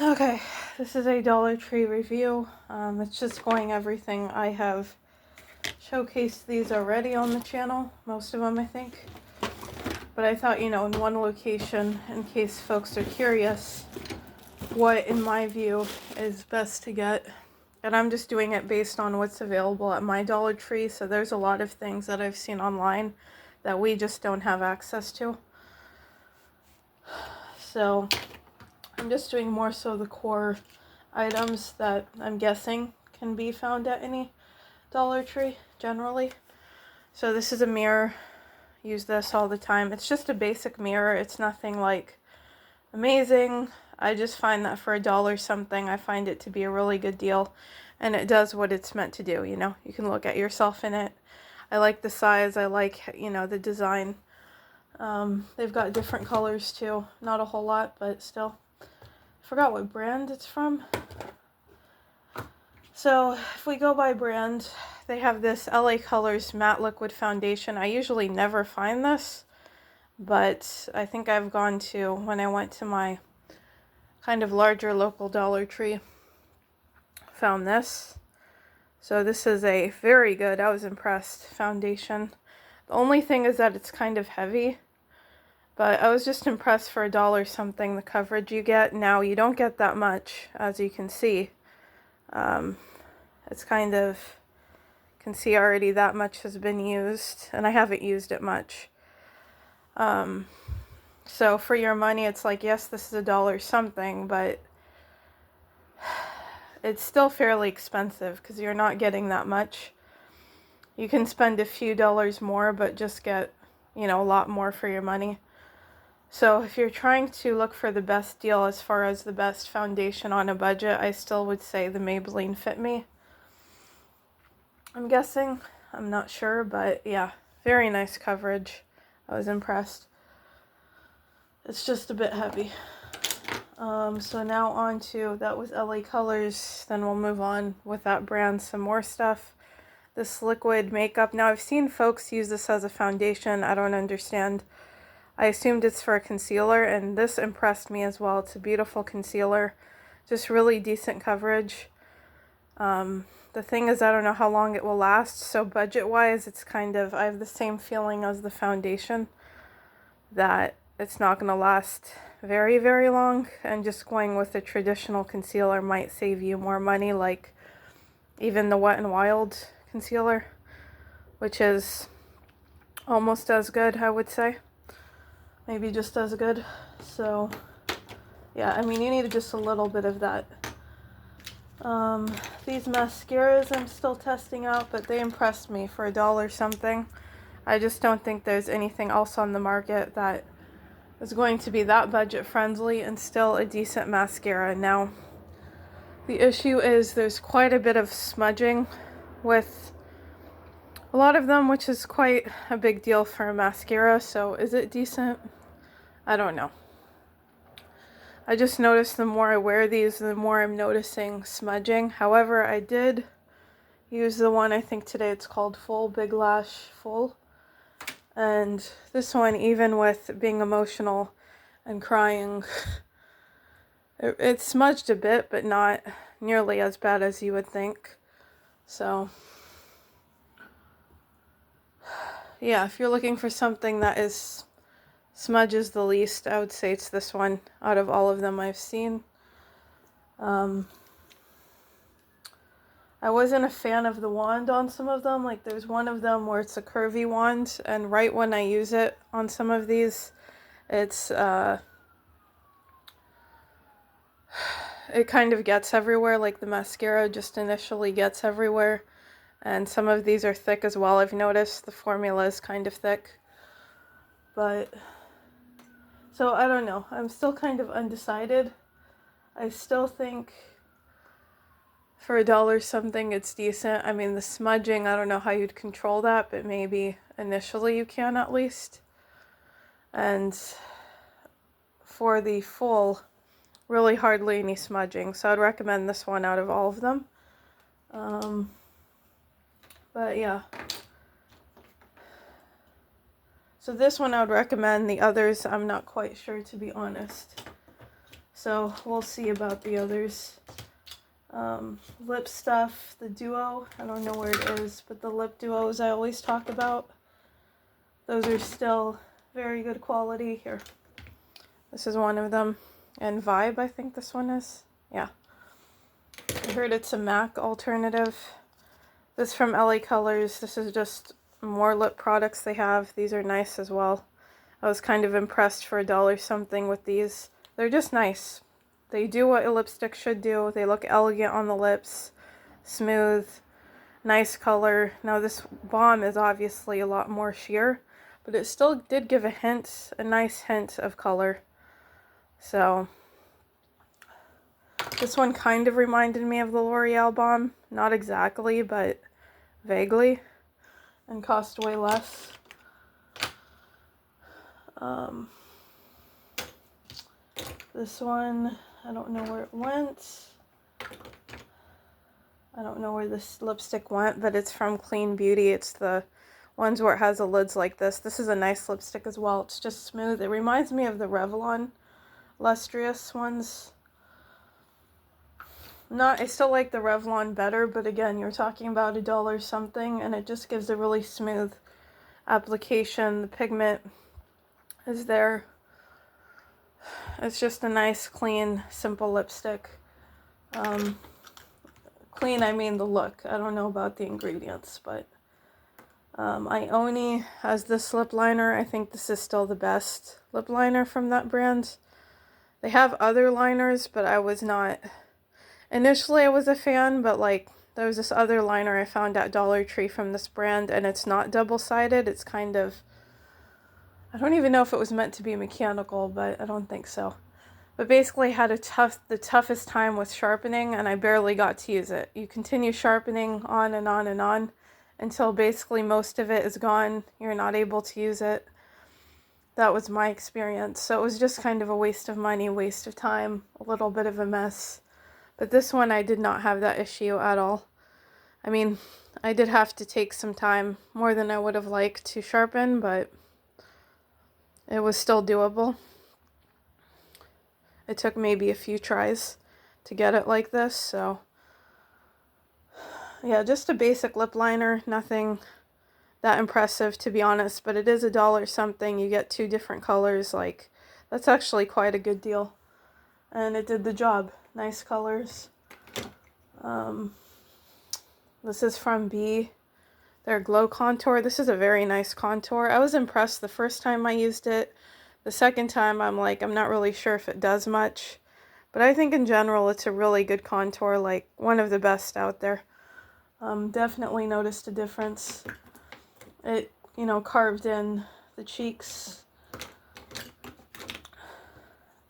Okay, this is a Dollar Tree review. It's just going everything. I have showcased these already on the channel, most of them I think. But I thought, in one location, in case folks are curious, what in my view is best to get. And I'm just doing it based on what's available at my Dollar Tree, so there's a lot of things that I've seen online that we just don't have access to. So I'm just doing more so the core items that I'm guessing can be found at any Dollar Tree generally. So this is a mirror. Use this all the time. It's just a basic mirror. It's nothing like amazing. I just find that for $1 something, I find it to be a really good deal, and it does what it's meant to do. You can look at yourself in it. I like the size. I like the design. They've got different colors too. Not a whole lot, but still. Forgot what brand it's from. So if we go by brand, they have this LA Colors Matte Liquid Foundation. I usually never find this, but I think I've gone to, when I went to my kind of larger local Dollar Tree, found this. So this is a very good, I was impressed, foundation. The only thing is that it's kind of heavy, but I was just impressed for $1 something, the coverage you get. Now, you don't get that much, as you can see. It's kind of, can see already that much has been used, and I haven't used it much. So for your money, it's like, yes, this is $1 something, but it's still fairly expensive because you're not getting that much. You can spend a few dollars more, but just get, a lot more for your money. So if you're trying to look for the best deal as far as the best foundation on a budget, I still would say the Maybelline Fit Me. I'm guessing. I'm not sure, but yeah, very nice coverage. I was impressed. It's just a bit heavy. So now on to, that was LA Colors. Then we'll move on with that brand, some more stuff. This liquid makeup. Now I've seen folks use this as a foundation. I don't understand. I assumed it's for a concealer, and this impressed me as well. It's a beautiful concealer. Just really decent coverage. The thing is, I don't know how long it will last. So budget-wise, it's kind of, I have the same feeling as the foundation, that it's not going to last very, very long. And just going with a traditional concealer might save you more money, like even the Wet n Wild concealer, which is almost as good, I would say. Maybe just as good. So yeah, I mean, you need just a little bit of that. These mascaras I'm still testing out, but they impressed me for $1 something. I just don't think there's anything else on the market that is going to be that budget friendly and still a decent mascara. Now, the issue is there's quite a bit of smudging with a lot of them, which is quite a big deal for a mascara. So is it decent? I don't know. I just noticed the more I wear these, the more I'm noticing smudging. However, I did use the one, I think today it's called Full Big Lash Full. And this one, even with being emotional and crying, it smudged a bit, but not nearly as bad as you would think. So yeah, if you're looking for something that is smudges the least, I would say it's this one out of all of them I've seen. I wasn't a fan of the wand on some of them. Like there's one of them where it's a curvy wand, and right when I use it on some of these, it's it kind of gets everywhere, like the mascara just initially gets everywhere. And some of these are thick as well. I've noticed the formula is kind of thick. But so I don't know. I'm still kind of undecided. I still think for $1 something it's decent. I mean, the smudging, I don't know how you'd control that, but maybe initially you can at least. And for the full, really hardly any smudging. So I'd recommend this one out of all of them. But yeah. So this one I would recommend. The others I'm not quite sure, to be honest. so we'll see about the others. Lip stuff, the Duo, I don't know where it is, but the lip duos I always talk about, those are still very good quality. Here, this is one of them, and Vibe, I think this one is. Yeah, I heard it's a MAC alternative. This from LA Colors. This is just more lip products they have. These are nice as well. I was kind of impressed for $1 something with these. They're just nice. They do what a lipstick should do. They look elegant on the lips, smooth, nice color. Now this balm is obviously a lot more sheer, but it still did give a hint, a nice hint of color. So this one kind of reminded me of the L'Oreal balm. Not exactly, but vaguely, and cost way less. This one, I don't know where it went. I don't know where this lipstick went, but it's from Clean Beauty. It's the ones where it has the lids like this. This is a nice lipstick as well. It's just smooth. It reminds me of the Revlon Lustrous ones. I still like the Revlon better, but again, you're talking about $1 something, and it just gives a really smooth application. The pigment is there. It's just a nice, clean, simple lipstick. Clean, I mean the look. I don't know about the ingredients, but Ioni has this lip liner. I think this is still the best lip liner from that brand. They have other liners, but I was not... Initially, I was a fan, but like, there was this other liner I found at Dollar Tree from this brand, and it's not double-sided. It's kind of... I don't even know if it was meant to be mechanical, but I don't think so. But basically, I had the toughest time with sharpening, and I barely got to use it. You continue sharpening on and on and on until basically most of it is gone. You're not able to use it. That was my experience. So it was just kind of a waste of money, waste of time, a little bit of a mess. But this one, I did not have that issue at all. I mean, I did have to take some time, more than I would have liked, to sharpen, but it was still doable. It took maybe a few tries to get it like this, so yeah, just a basic lip liner, nothing that impressive to be honest, but it is $1 something. You get 2 different colors, like, that's actually quite a good deal. And it did the job. Nice colors. This is from B. Their Glow Contour. This is a very nice contour. I was impressed the first time I used it. The second time, I'm like, I'm not really sure if it does much. But I think in general, it's a really good contour, like one of the best out there. Definitely noticed a difference. It, you know, carved in the cheeks.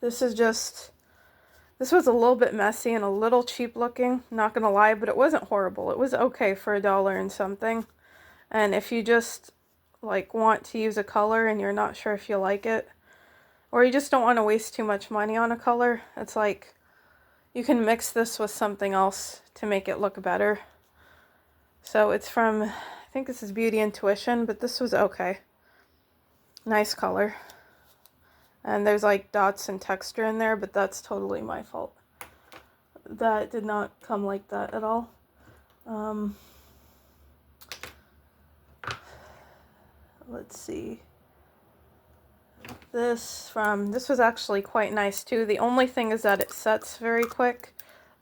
This was a little bit messy and a little cheap looking, not gonna lie, but it wasn't horrible. It was okay for $1 and something. And if you just, like, want to use a color and you're not sure if you like it, or you just don't want to waste too much money on a color, it's like, you can mix this with something else to make it look better. So it's from, I think this is Beauty Intuition, but this was okay. Nice color. And there's like dots and texture in there, but that's totally my fault. That did not come like that at all. Let's see. This was actually quite nice too. The only thing is that it sets very quick.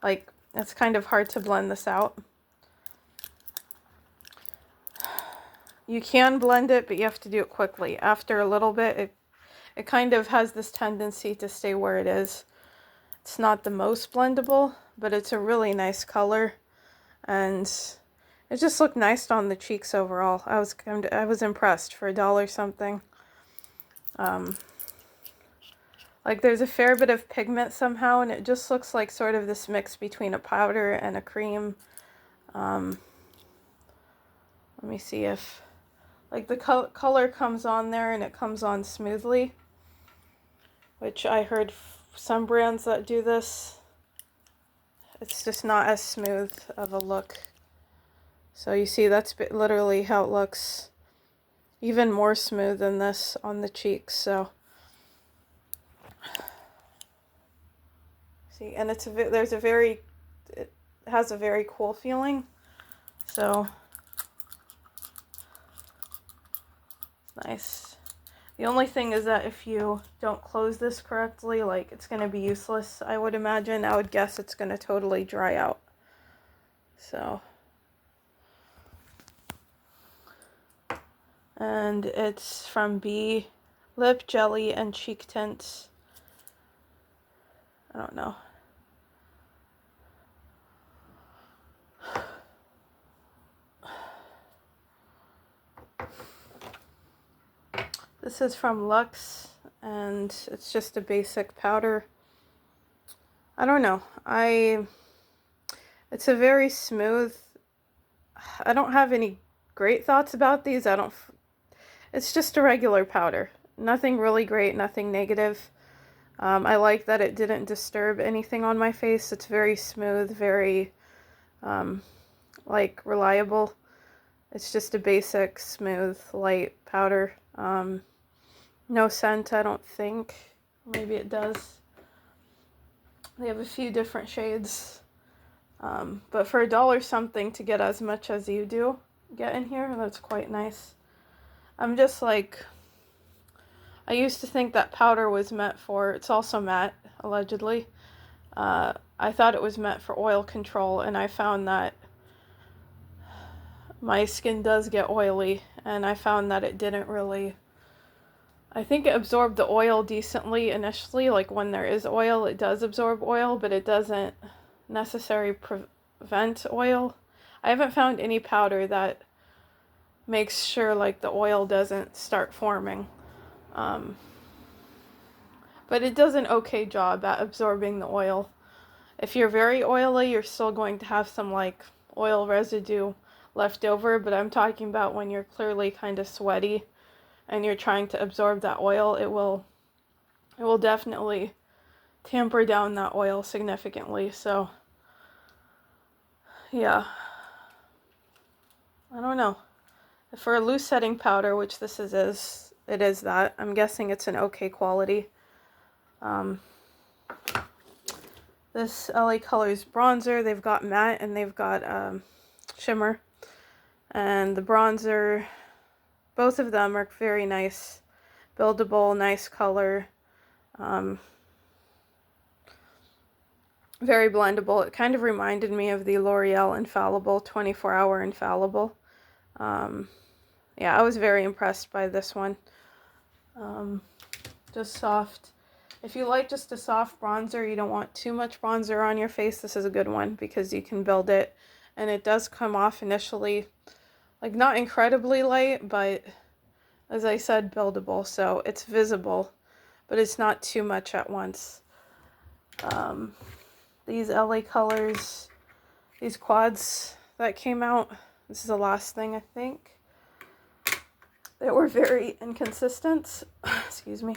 Like, it's kind of hard to blend this out. You can blend it, but you have to do it quickly. After a little bit, it kind of has this tendency to stay where it is. It's not the most blendable, but it's a really nice color, and it just looked nice on the cheeks overall. I was impressed for $1 something. Like, there's a fair bit of pigment somehow, and it just looks like sort of this mix between a powder and a cream. Let me see if, like, the color comes on there and it comes on smoothly, which I heard some brands that do this, it's just not as smooth of a look. So you see, that's literally how it looks. Even more smooth than this on the cheeks, so See, and it has a very cool feeling. So nice. The only thing is that if you don't close this correctly, like, it's going to be useless, I would imagine. I would guess it's going to totally dry out. So, and it's from B, Lip Jelly and Cheek Tints. I don't know. This is from Luxe, and it's just a basic powder. I don't know. It's a very smooth. I don't have any great thoughts about these. It's just a regular powder. Nothing really great, nothing negative. I like that it didn't disturb anything on my face. It's very smooth, very, like, reliable. It's just a basic, smooth, light powder. No scent, I don't think. Maybe it does. They have a few different shades. But for $1 something to get as much as you do get in here, that's quite nice. I'm just like, I used to think that powder was meant for, it's also matte, allegedly. I thought it was meant for oil control, and I found that my skin does get oily, and I found that it didn't really, I think it absorbed the oil decently initially. Like, when there is oil, it does absorb oil, but it doesn't necessarily prevent oil. I haven't found any powder that makes sure, like, the oil doesn't start forming. But it does an okay job at absorbing the oil. If you're very oily, you're still going to have some, like, oil residue left over, but I'm talking about when you're clearly kind of sweaty and you're trying to absorb that oil, it will definitely tamper down that oil significantly. So yeah, I don't know. For a loose setting powder, which this it is that. I'm guessing it's an okay quality. This LA Colors bronzer, they've got matte and they've got shimmer. And the bronzer, both of them are very nice, buildable, nice color, very blendable. It kind of reminded me of the L'Oreal Infallible 24-Hour Infallible. Yeah, I was very impressed by this one. Just soft. If you like just a soft bronzer, you don't want too much bronzer on your face, this is a good one because you can build it, and it does come off initially, like, not incredibly light, but as I said, buildable, so it's visible, but it's not too much at once. These LA Colors, these quads that came out, this is the last thing, I think. They were very inconsistent. Excuse me.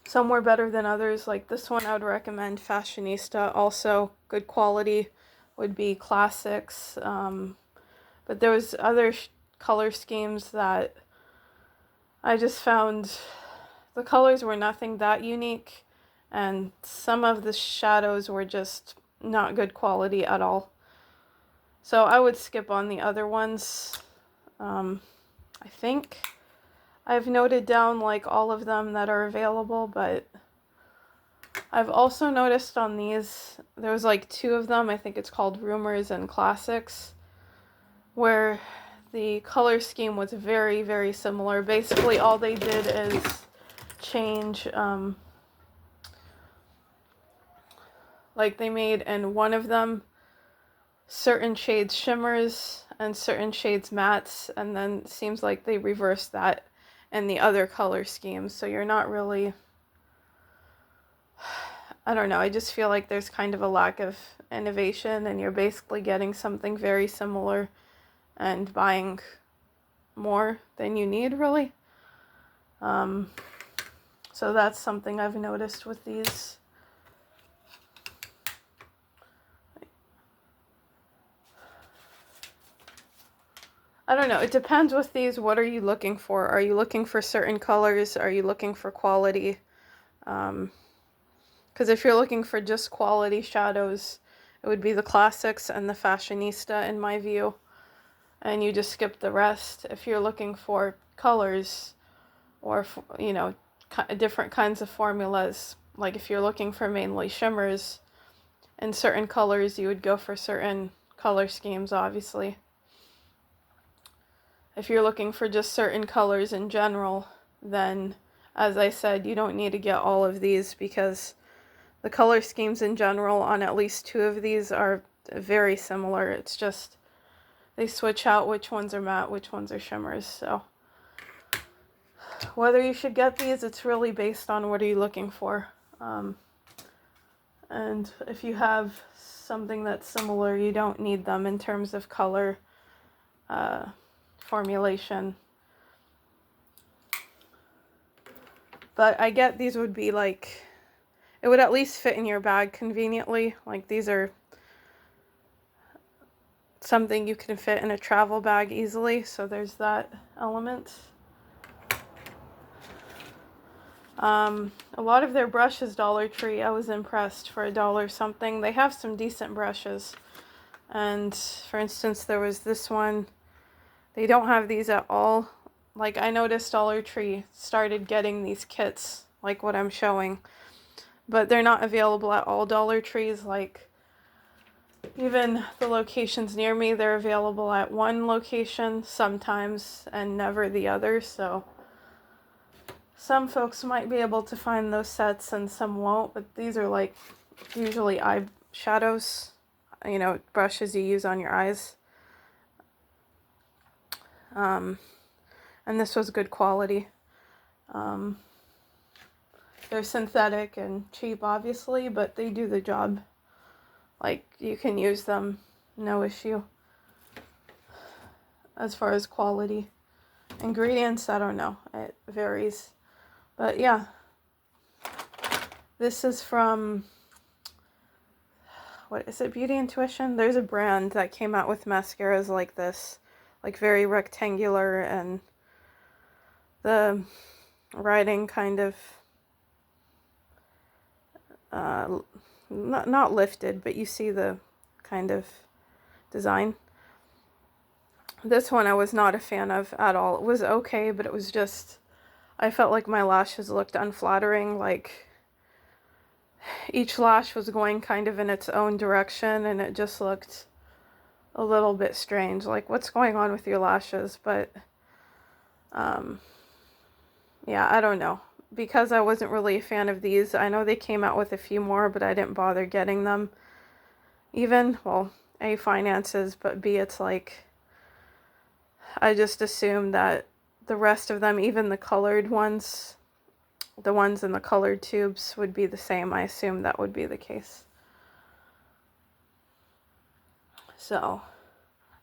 Some were better than others. Like this one, I would recommend Fashionista. Also, good quality would be Classics. But there was other color schemes that I just found the colors were nothing that unique, and some of the shadows were just not good quality at all. So I would skip on the other ones. I think I've noted down, like, all of them that are available, but I've also noticed on these, there was like 2 of them, I think it's called Rumors and Classics, where the color scheme was very, very similar. Basically, all they did is change, like, they made in one of them certain shades shimmers and certain shades mattes, and then it seems like they reversed that in the other color schemes. So you're not really, I don't know, I just feel like there's kind of a lack of innovation, and you're basically getting something very similar and buying more than you need, really. So that's something I've noticed with these. I don't know, it depends with these. What are you looking for? Are you looking for certain colors? Are you looking for quality? Because Because if you're looking for just quality shadows, it would be the Classics and the Fashionista in my view. And you just skip the rest. If you're looking for colors or, you know, different kinds of formulas, like if you're looking for mainly shimmers in certain colors, you would go for certain color schemes, obviously. If you're looking for just certain colors in general, then, as I said, you don't need to get all of these, because the color schemes in general on at least 2 of these are very similar. It's just they switch out which ones are matte, which ones are shimmers. So whether you should get these, it's really based on what are you looking for. And if you have something that's similar, you don't need them in terms of color formulation. But I get these would be like, it would at least fit in your bag conveniently. Like these are something you can fit in a travel bag easily, so there's that element. A lot of their brushes, Dollar Tree, I was impressed for $1 something. They have some decent brushes. And for instance, there was this one. They don't have these at all. Like, I noticed Dollar Tree started getting these kits, like what I'm showing. But they're not available at all Dollar Trees. Like, even the locations near me, they're available at one location sometimes and never the other. So some folks might be able to find those sets and some won't. But these are like usually eye shadows, you know, brushes you use on your eyes. And this was good quality. They're synthetic and cheap, obviously, but they do the job. Like, you can use them, no issue. As far as quality. Ingredients, I don't know. It varies. But yeah. This is from, what is it, Beauty Intuition? There's a brand that came out with mascaras like this. Like very rectangular, and the writing kind of not lifted, but you see the kind of design. This one I was not a fan of at all. It was okay, but it was just, I felt like my lashes looked unflattering. Like each lash was going kind of in its own direction, and it just looked a little bit strange. Like, what's going on with your lashes? But yeah, I don't know. Because I wasn't really a fan of these. I know they came out with a few more, but I didn't bother getting them. Even, well, A, finances, but B, it's like, I just assumed that the rest of them, even the colored ones, the ones in the colored tubes, would be the same. I assumed that would be the case. So,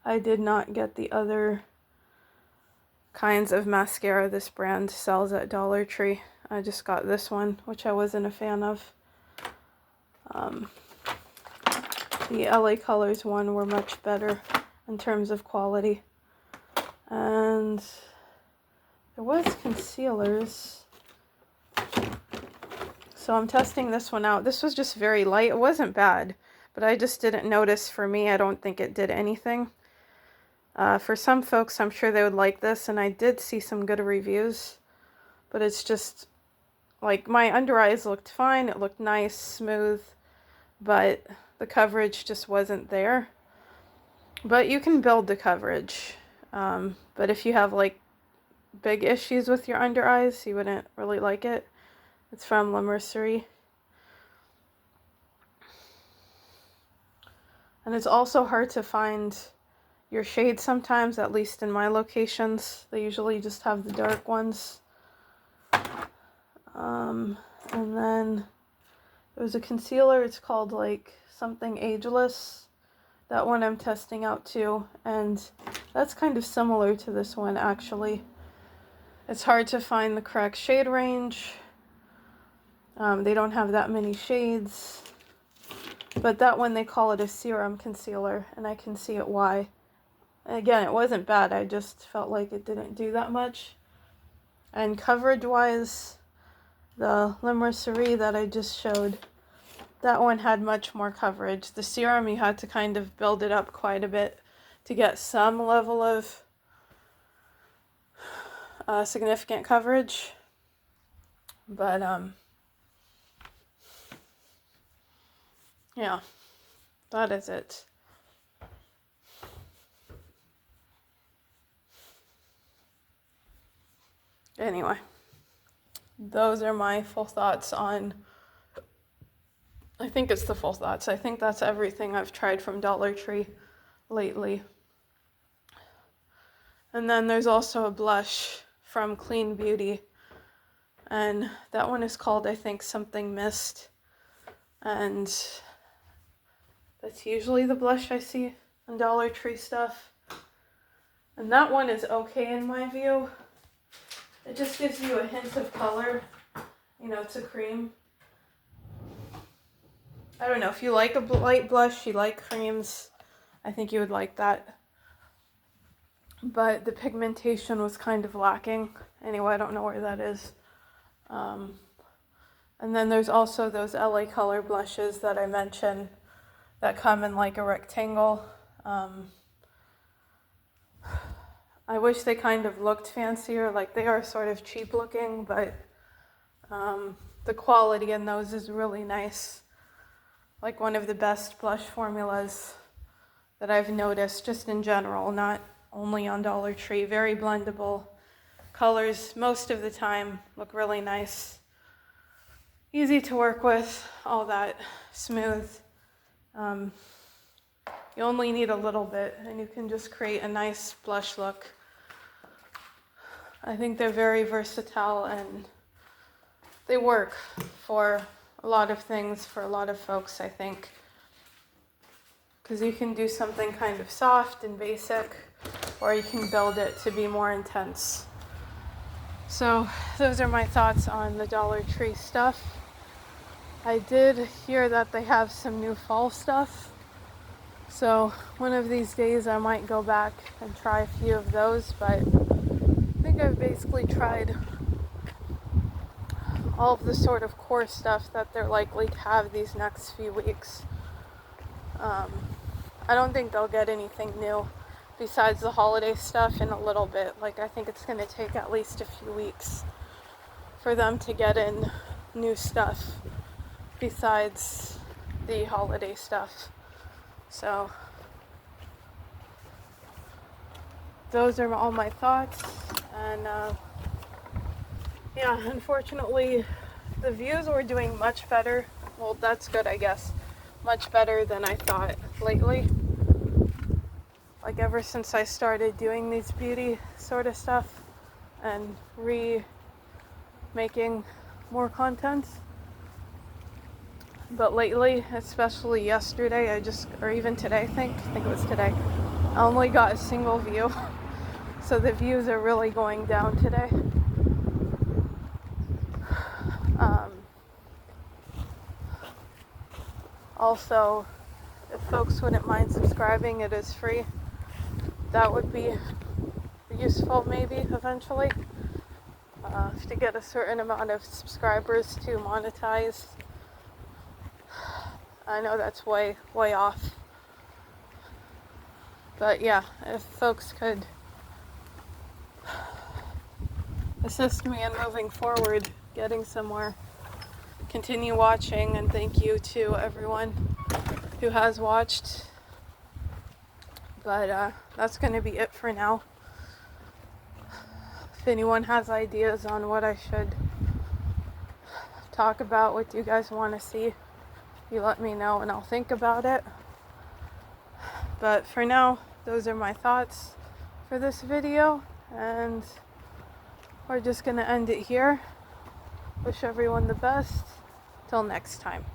I did not get the other kinds of mascara this brand sells at Dollar Tree. I just got this one, which I wasn't a fan of. The LA Colors one were much better in terms of quality. And there was concealers. So I'm testing this one out. This was just very light. It wasn't bad, but I just didn't notice. For me, I don't think it did anything. For some folks, I'm sure they would like this, and I did see some good reviews. But it's just, like, my under eyes looked fine. It looked nice, smooth, but the coverage just wasn't there. But you can build the coverage. But if you have, like, big issues with your under eyes, you wouldn't really like it. It's from La Mercerie. And it's also hard to find your shade sometimes, at least in my locations. They usually just have the dark ones. And then there was a concealer. It's called like something Ageless. That one I'm testing out too. And that's kind of similar to this one, actually. It's hard to find the correct shade range. They don't have that many shades. But that one, they call it a serum concealer, and I can see it why. Again, it wasn't bad. I just felt like it didn't do that much. And coverage-wise, the La Mercerie that I just showed that one had much more coverage. The serum, you had to kind of build it up quite a bit to get some level of significant coverage. But, yeah, that is it. Anyway, those are my full thoughts on, I think it's the full thoughts. I think that's everything I've tried from Dollar Tree lately. And then there's also a blush from Clean Beauty, and that one is called, I think, something Mist, and that's usually the blush I see on Dollar Tree stuff. And that one is okay in my view. It just gives you a hint of color, you know, to cream. I don't know, if you like a light blush, you like creams, I think you would like that. But the pigmentation was kind of lacking. Anyway, I don't know where that is. And then there's also those LA Color blushes that I mentioned that come in like a rectangle. I wish they kind of looked fancier, like they are sort of cheap looking, but the quality in those is really nice. Like one of the best blush formulas that I've noticed just in general, not only on Dollar Tree. Very blendable. Colors most of the time look really nice. Easy to work with, all that, smooth. You only need a little bit and you can just create a nice blush look. I think they're very versatile and they work for a lot of things for a lot of folks, I think. Because you can do something kind of soft and basic, or you can build it to be more intense. So those are my thoughts on the Dollar Tree stuff. I did hear that they have some new fall stuff. So one of these days I might go back and try a few of those, but I think I've basically tried all of the sort of core stuff that they're likely to have these next few weeks. I don't think they'll get anything new besides the holiday stuff in a little bit. Like, I think it's going to take at least a few weeks for them to get in new stuff besides the holiday stuff. So those are all my thoughts. And yeah, unfortunately the views were doing much better. Well, that's good, I guess. Much better than I thought lately. Like ever since I started doing these beauty sort of stuff and remaking more content. But lately, especially yesterday, or even today, I think it was today, I only got a single view. So the views are really going down today. Also, if folks wouldn't mind subscribing, it is free. That would be useful maybe eventually. To get a certain amount of subscribers to monetize. I know that's way off. But yeah, if folks could assist me in moving forward, getting somewhere. Continue watching, and thank you to everyone who has watched. But that's going to be it for now. If anyone has ideas on what I should talk about, what you guys want to see, you let me know and I'll think about it. But for now, those are my thoughts for this video, and we're just going to end it here. Wish everyone the best. Till next time.